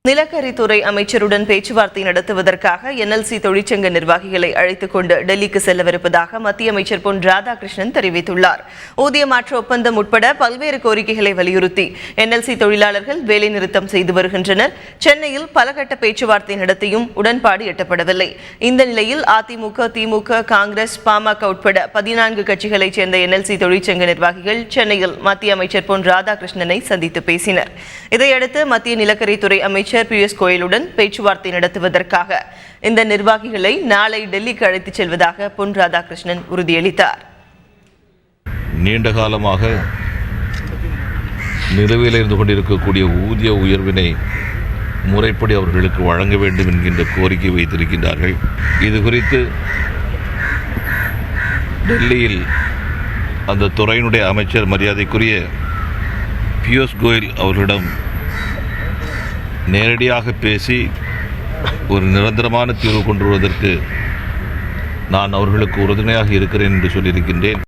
நிலக்கரித்துறை அமைச்சருடன் பேச்சுவார்த்தை நடத்துவதற்காக NLC தொழிற்சங்க நிர்வாகிகளை அழைத்துக் கொண்டு டெல்லிக்கு செல்லவிருப்பதாக மத்திய அமைச்சர் பொன் ராதாகிருஷ்ணன் தெரிவித்துள்ளார். ஊதிய மாற்று ஒப்பந்தம் உட்பட பல்வேறு கோரிக்கைகளை வலியுறுத்தி NLC தொழிலாளர்கள் வேலைநிறுத்தம் செய்து வருகின்றனர். சென்னையில் பலகட்ட பேச்சுவார்த்தை நடத்தியும் உடன்பாடு எட்டப்படவில்லை. இந்த நிலையில் அதிமுக, திமுக, காங்கிரஸ், பாமக உட்பட 14 கட்சிகளைச் சேர்ந்த NLC தொழிற்சங்க நிர்வாகிகள் சென்னையில் மத்திய அமைச்சர் பொன் ராதாகிருஷ்ணனை சந்தித்து பேசினர். இதையடுத்து மத்திய நிலக்கரித்துறை அமைச்சர் பியூஷ் கோயலுடன் பேச்சுவார்த்தை நடத்துவதற்காக இந்த நிர்வாகிகளை நாளை டெல்லிக்கு அழைத்துச் செல்வதாக பொன் ராதாகிருஷ்ணன் உறுதியளித்தார். நீண்ட காலமாக நிலுவையில் இருந்து கொண்டிருக்கக்கூடிய ஊதிய உயர்வினை முறைப்படி அவர்களுக்கு வழங்க வேண்டும் என்கின்ற கோரிக்கை வைத்திருக்கின்றார்கள். இது குறித்து டெல்லியில் அந்த துறையினுடைய அமைச்சர் மரியாதைக்குரிய பியூஷ் கோயல் அவர்களிடம் நேரடியாக பேசி ஒரு நிரந்தரமான தீர்வு கொண்டு வருவதற்கு நான் அவர்களுக்கு உறுதுணையாக இருக்கிறேன் என்று சொல்லியிருக்கின்றேன்.